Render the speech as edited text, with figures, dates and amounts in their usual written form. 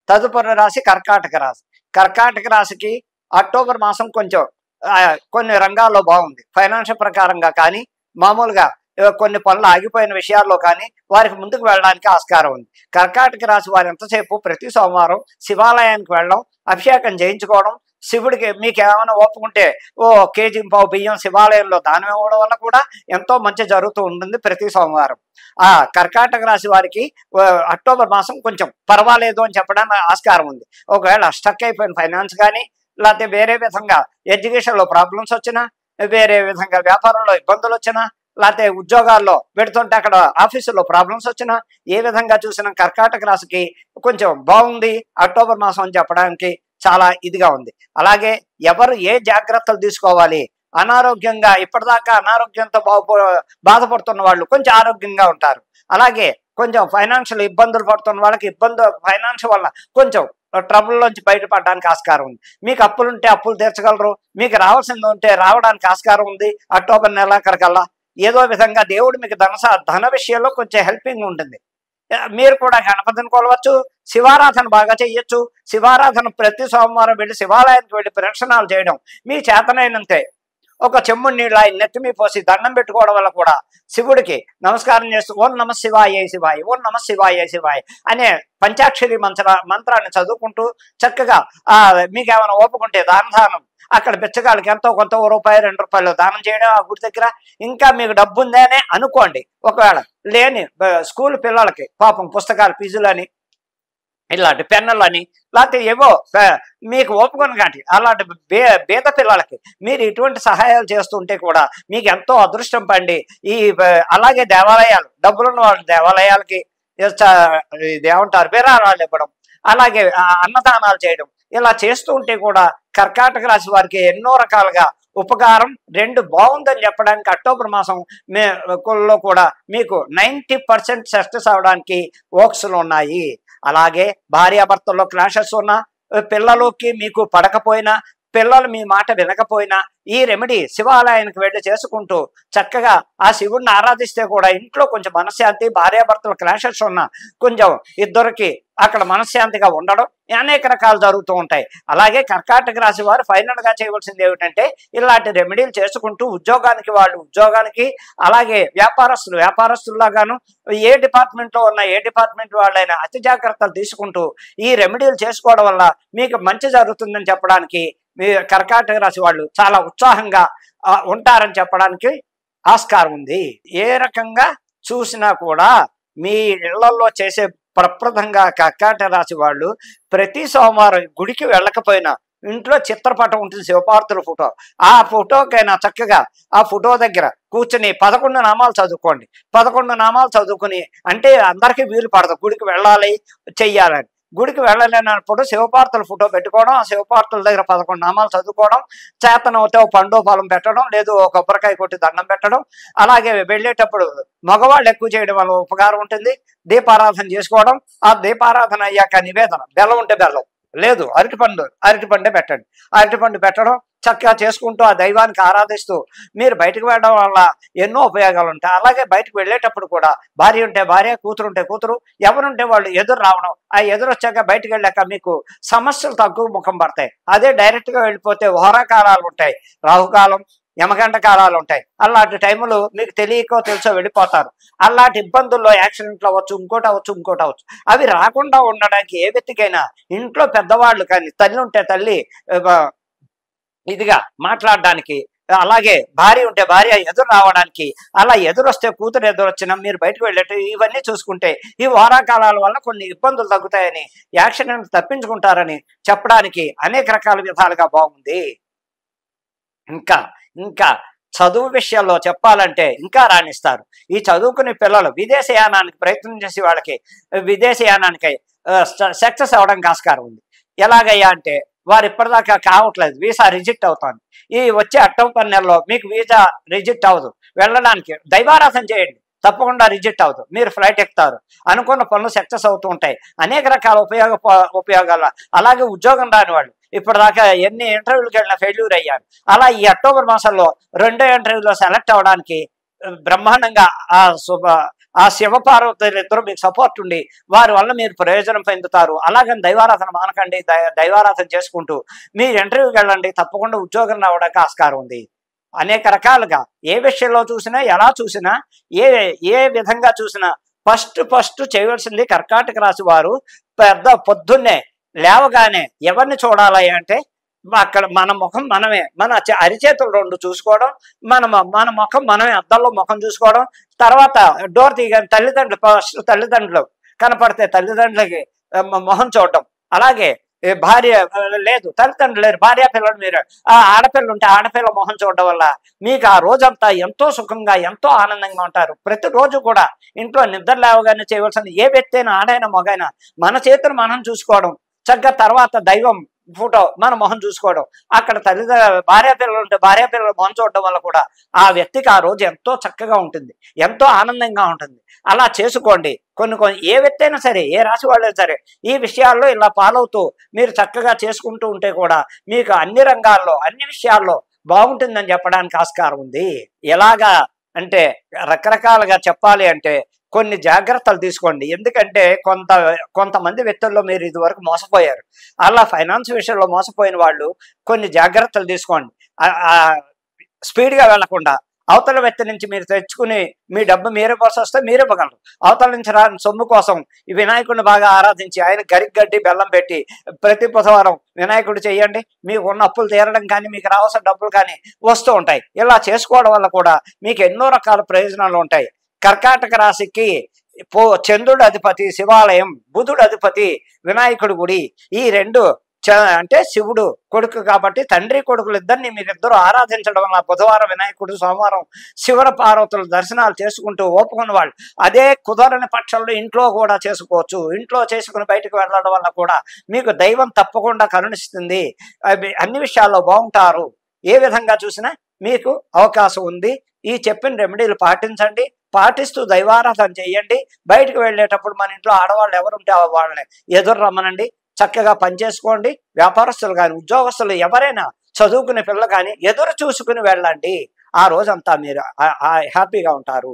తదుపరి రాశి కర్కాటక రాశి. కర్కాటక రాశికి అక్టోబర్ మాసం కొంచెం కొన్ని రంగాల్లో బాగుంది. ఫైనాన్షియల్ ప్రకారంగా కానీ, మామూలుగా కొన్ని పనులు ఆగిపోయిన విషయాల్లో కానీ వారికి ముందుకు వెళ్ళడానికి ఆస్కారం ఉంది. కర్కాటక రాశి వారు ఎంతసేపు ప్రతి సోమవారం శివాలయానికి వెళ్ళడం, అభిషేకం చేయించుకోవడం, శివుడికి మీకు ఏమైనా ఒప్పుకుంటే కేజీ పావు బియ్యం శివాలయంలో దానం ఇవ్వడం వల్ల కూడా ఎంతో మంచి జరుగుతూ ఉంటుంది ప్రతి సోమవారం. ఆ కర్కాటక రాశి వారికి అక్టోబర్ మాసం కొంచెం పర్వాలేదు అని చెప్పడానికి ఆస్కారం ఉంది. ఒకవేళ స్టక్ అయిపోయిన ఫైనాన్స్ కానీ, లేకపోతే వేరే విధంగా ఎడ్యుకేషన్లో ప్రాబ్లమ్స్ వచ్చినా, వేరే విధంగా వ్యాపారంలో ఇబ్బందులు వచ్చినా, లేకపోతే ఉద్యోగాల్లో పెడుతుంటే అక్కడ ఆఫీసులో ప్రాబ్లమ్స్ వచ్చినా, ఏ విధంగా చూసినా కర్కాటక రాశికి కొంచెం బాగుంది అక్టోబర్ మాసం అని చెప్పడానికి చాలా ఇదిగా ఉంది. అలాగే ఎవరు ఏ జాగ్రత్తలు తీసుకోవాలి, అనారోగ్యంగా ఇప్పటిదాకా అనారోగ్యంతో బాధపడుతున్న వాళ్ళు కొంచెం ఆరోగ్యంగా ఉంటారు. అలాగే కొంచెం ఫైనాన్షియల్ ఇబ్బందులు పడుతున్న వాళ్ళకి ఫైనాన్షియల్ వల్ల కొంచెం ట్రబుల్లోంచి బయటపడడానికి ఆస్కారం ఉంది. మీకు అప్పులుంటే అప్పులు తీర్చగలరు, మీకు రావాల్సింది ఉంటే రావడానికి ఆస్కారం ఉంది అక్టోబర్ నెలాఖరికల్లా. ఏదో విధంగా దేవుడు మీకు ధన విషయంలో కొంచెం హెల్పింగ్ ఉంటుంది. మీరు కూడా గణపతిని కొలవచ్చు, శివారాధన బాగా చెయ్యొచ్చు. శివారాధన ప్రతి సోమవారం వెళ్ళి శివాలయానికి వెళ్ళి ప్రదక్షిణాలు చేయడం, మీ చేతనైనంతే ఒక చెమ్ముడు నీళ్ళు ఆయన నెత్తి మీ పోసి దండం పెట్టుకోవడం వల్ల కూడా శివుడికి నమస్కారం చేస్తూ ఓం నమ శివాయ శివాయ, ఓం నమ శివాయ శివాయ అనే పంచాక్షరి మంత్రాన్ని చదువుకుంటూ చక్కగా మీకు ఏమైనా ఓపుకుంటే దానం అక్కడ బిచ్చగాళ్ళకి ఎంతో కొంత రూపాయి 2 రూపాయలు దానం చేయడం ఆ గుడి దగ్గర. ఇంకా మీకు డబ్బు ఉందనే అనుకోండి. ఒకవేళ లేని స్కూల్ పిల్లలకి పాపం పుస్తకాలు ఫీజులని, ఇలాంటి పెన్నులని, లేకపోతే ఏవో మీకు ఓపుకొని కాటి అలాంటి బీద పిల్లలకి మీరు ఇటువంటి సహాయాలు చేస్తుంటే కూడా మీకు ఎంతో అదృష్టం పండి. అలాగే దేవాలయాలు, డబ్బులున్న వాళ్ళ దేవాలయాలకి ఇదేమంటారు విరాళాలు ఇవ్వడం, అలాగే అన్నదానాలు చేయడం, ఇలా చేస్తూ ఉంటే కూడా కర్కాటక రాశి వారికి ఎన్నో రకాలుగా ఉపకారం. 2 బాగుందని చెప్పడానికి అక్టోబర్ మాసం లో కూడా మీకు 90% సక్సెస్ అవడానికి ఓక్స్లు ఉన్నాయి. అలాగే భార్యాభర్తల్లో క్లాషెస్ ఉన్నా, పిల్లలకి మీకు పడకపోయినా, పిల్లలు మీ మాట వినకపోయినా ఈ రెమెడీ శివాలయానికి వెళ్ళి చేసుకుంటూ చక్కగా ఆ శివుడిని ఆరాధిస్తే కూడా ఇంట్లో కొంచెం మనశ్శాంతి, భార్యాభర్తల క్లాషెస్ ఉన్నా కొంచెం ఇద్దరికి అక్కడ మనశ్శాంతిగా ఉండడం అనేక రకాలు జరుగుతూ ఉంటాయి. అలాగే కర్కాటక రాశి వారు ఫైనల్ గా చేయవలసింది ఏమిటంటే ఇలాంటి రెమెడీలు చేసుకుంటూ ఉద్యోగానికి వాళ్ళు ఉద్యోగానికి, అలాగే వ్యాపారస్తుల్లాగాను ఏ డిపార్ట్మెంట్ లో ఉన్న ఏ డిపార్ట్మెంట్ వాళ్ళైనా అతి జాగ్రత్తలు తీసుకుంటూ ఈ రెమెడీలు చేసుకోవడం వల్ల మీకు మంచి జరుగుతుందని చెప్పడానికి మీ కర్కాటక రాశి వాళ్ళు చాలా ఉత్సాహంగా ఉంటారని చెప్పడానికి ఆస్కారం ఉంది. ఏ రకంగా చూసినా కూడా మీ ఇళ్లలో చేసే ప్రప్రదంగా కర్కాటక రాశి వాళ్ళు ప్రతి సోమవారం గుడికి వెళ్ళకపోయినా ఇంట్లో చిత్రపటం ఉంటుంది, శివపార్వతుల ఫోటో. ఆ ఫోటోకైనా చక్కగా ఆ ఫోటో దగ్గర కూర్చుని 11 నామాలు చదువుకోండి. 11 నామాలు చదువుకుని, అంటే అందరికీ వీలు పడదు గుడికి వెళ్ళాలి చెయ్యాలని. గుడికి వెళ్ళలేనప్పుడు శివపార్వతుల ఫోటో పెట్టుకోవడం, ఆ శివపార్వతుల దగ్గర 11 నామాలు చదువుకోవడం, చేతనవుతే పండు ఫలం పెట్టడం, లేదు కొబ్బరికాయ కొట్టి దండం పెట్టడం. అలాగే వెళ్ళేటప్పుడు మగవాళ్ళు ఎక్కువ చేయడం వల్ల ఉపకారం ఉంటుంది. దీపారాధన చేసుకోవడం, ఆ దీపారాధన అయ్యాక నివేదన బెల్లం ఉంటే బెల్లం, లేదు అరటిపండే పెట్టండి. అరటిపండు పెట్టడం చక్కగా చేసుకుంటూ ఆ దైవానికి ఆరాధిస్తూ మీరు బయటకు వెళ్ళడం వల్ల ఎన్నో ఉపయోగాలు ఉంటాయి. అలాగే బయటకు వెళ్ళేటప్పుడు కూడా భార్య ఉంటే భార్య, కూతురు ఉంటే కూతురు, ఎవరుంటే వాళ్ళు ఎదురు రావడం. ఆ ఎదురు వచ్చాక బయటకు వెళ్ళాక మీకు సమస్యలు తక్కువ ముఖం పడతాయి. అదే డైరెక్ట్ గా వెళ్ళిపోతే హోరాకాలాలు ఉంటాయి, రాహుకాలం, యమగంట కాలాలు ఉంటాయి. అలాంటి టైములు మీకు తెలియకో తెలుసో వెళ్ళిపోతారు. అలాంటి ఇబ్బందుల్లో యాక్సిడెంట్లు అవ్వచ్చు, ఇంకోటి అవ్వచ్చు. అవి రాకుండా ఉండడానికి ఏ వ్యక్తికైనా ఇంట్లో పెద్దవాళ్ళు కానీ, తల్లి ఉంటే తల్లి ఇదిగా మాట్లాడడానికి, అలాగే భార్య ఉంటే భార్య ఎదురు రావడానికి, అలా ఎదురొస్తే కూతురు ఎదురొచ్చినా మీరు బయటకు వెళ్ళేట్టు ఇవన్నీ చూసుకుంటే ఈ వారాకాలాల వల్ల కొన్ని ఇబ్బందులు తగ్గుతాయని, యాక్సిడెంట్ తప్పించుకుంటారని చెప్పడానికి అనేక రకాల విధాలుగా బాగుంది. ఇంకా చదువు విషయాల్లో చెప్పాలంటే ఇంకా రాణిస్తారు. ఈ చదువుకునే పిల్లలు విదేశయానానికి ప్రయత్నం చేసే వాళ్ళకి విదేశయానానికి సక్సెస్ అవ్వడానికి ఆస్కారం ఉంది. ఎలాగయ్యా అంటే వారు ఇప్పటిదాకా కావట్లేదు, వీసా రిజెక్ట్ అవుతుంది. ఈ వచ్చే అక్టోబర్ నెలలో మీకు వీసా రిజెక్ట్ అవ్వదు, వెళ్ళడానికి దైవారాధన చేయండి, తప్పకుండా రిజెక్ట్ అవ్వదు, మీరు ఫ్లైట్ ఎక్కుతారు, అనుకున్న పనులు సక్సెస్ అవుతూ ఉంటాయి. అనేక రకాల ఉపయోగాలు. అలాగే ఉద్యోగం రాని వాళ్ళు ఇప్పటిదాకా ఎన్ని ఇంటర్వ్యూలకు వెళ్ళినా ఫెయిల్యూర్ అయ్యారు. అలా ఈ అక్టోబర్ మాసంలో 2వ ఇంటర్వ్యూలో సెలెక్ట్ అవ్వడానికి బ్రహ్మాండంగా ఆ శివపార్వతులు ఇద్దరు మీకు సపోర్ట్ ఉండి వారి వల్ల మీరు ప్రయోజనం పొందుతారు. అలాగని దైవారాధన మానకండి. దైవారాధన చేసుకుంటూ మీరు ఇంటర్వ్యూకి వెళ్ళండి, తప్పకుండా ఉద్యోగం రావడానికి ఆస్కారం ఉంది. అనేక రకాలుగా ఏ విషయంలో చూసినా, ఎలా చూసినా, ఏ ఏ విధంగా చూసినా ఫస్ట్ చేయవలసింది కర్కాటక రాశి వారు పొద్దున్నే లేవగానే ఎవరిని చూడాలి అంటే అక్కడ మన ముఖం మనమే, మన అరిచేతులు రెండు చూసుకోవడం, మన ముఖం మనమే అద్దంలో ముఖం చూసుకోవడం. తర్వాత డోర్ తీయగానే తల్లిదండ్రులు ఫస్ట్ తల్లిదండ్రులు కనపడితే తల్లిదండ్రులకి మొహం చూడడం. అలాగే భార్య లేదు, తల్లిదండ్రులు లేరు, భార్య పిల్లలు మీరు ఆడపిల్ల ఉంటే ఆడపిల్ల మొహం చూడడం వల్ల మీకు ఆ రోజంతా ఎంతో సుఖంగా ఎంతో ఆనందంగా ఉంటారు. ప్రతిరోజు కూడా ఇంట్లో నిద్ర లేవగానే చేయవలసిన ఏ వ్యక్తి అయినా, ఆడైనా మగైనా, మన చేతులు మనం చూసుకోవడం, చక్కగా తర్వాత దైవం ఫోటో మన మొహం చూసుకోవడం, అక్కడ భార్య పిల్లలు ఉంటే భార్య పిల్లలు మొహం చూడడం వల్ల కూడా ఆ వ్యక్తికి ఆ రోజు ఎంతో చక్కగా ఉంటుంది, ఎంతో ఆనందంగా ఉంటుంది. అలా చేసుకోండి. కొన్ని ఏ వ్యక్తి అయినా సరే, ఏ రాశి వాళ్ళైనా సరే ఈ విషయాల్లో ఇలా ఫాలో అవుతూ మీరు చక్కగా చేసుకుంటూ ఉంటే కూడా మీకు అన్ని రంగాల్లో అన్ని విషయాల్లో బాగుంటుందని చెప్పడానికి ఆస్కారం ఉంది. ఎలాగా అంటే రకరకాలుగా చెప్పాలి అంటే కొన్ని జాగ్రత్తలు తీసుకోండి. ఎందుకంటే కొంతమంది వ్యక్తుల్లో మీరు ఇదివరకు మోసపోయారు. అలా ఫైనాన్స్ విషయంలో మోసపోయిన వాళ్ళు కొన్ని జాగ్రత్తలు తీసుకోండి. స్పీడ్గా వెళ్లకుండా అవతల వ్యక్తి నుంచి మీరు తెచ్చుకుని మీ డబ్బు మీరే కోసం వస్తే మీరే ఇవ్వగలరు. అవతల నుంచి రాని సొమ్ము కోసం ఈ వినాయకుడిని బాగా ఆరాధించి ఆయన గడ్డి బెల్లం పెట్టి ప్రతి బుధవారం వినాయకుడు చేయండి. మీకు ఉన్న అప్పులు తీరడం కానీ, మీకు రావాల్సిన డబ్బులు కానీ వస్తూ ఉంటాయి. ఇలా చేసుకోవడం వల్ల కూడా మీకు ఎన్నో రకాల ప్రయోజనాలు ఉంటాయి. కర్కాటక రాశికి చంద్రుడు అధిపతి శివాలయం, బుధుడు అధిపతి వినాయకుడి గుడి. ఈ రెండు అంటే శివుడు కొడుకు కాబట్టి తండ్రి కొడుకులు ఇద్దరిని మీరిద్దరూ ఆరాధించడం వల్ల బుధవారం వినాయకుడు, సోమవారం శివ పార్వతుల దర్శనాలు చేసుకుంటూ ఓపుకున్న వాళ్ళు అదే కుదరని పక్షంలో ఇంట్లో కూడా చేసుకోవచ్చు. ఇంట్లో చేసుకుని బయటకు వెళ్ళడం వల్ల కూడా మీకు దైవం తప్పకుండా కరుణిస్తుంది. అన్ని విషయాల్లో బాగుంటారు. ఏ విధంగా చూసినా మీకు అవకాశం ఉంది. ఈ చెప్పిన రెమెడీలు పాటించండి. పాటిస్తూ దైవారాధన చేయండి. బయటకు వెళ్ళేటప్పుడు మన ఇంట్లో ఆడవాళ్ళు ఎవరుంటే వాళ్ళని ఎదురు రమ్మనండి. చక్కగా పనిచేసుకోండి. వ్యాపారస్తులు కానీ, ఉద్యోగస్తులు ఎవరైనా, చదువుకునే పిల్లలు కానీ ఎదురు చూసుకుని వెళ్ళండి. ఆ రోజంతా మీరు హ్యాపీగా ఉంటారు.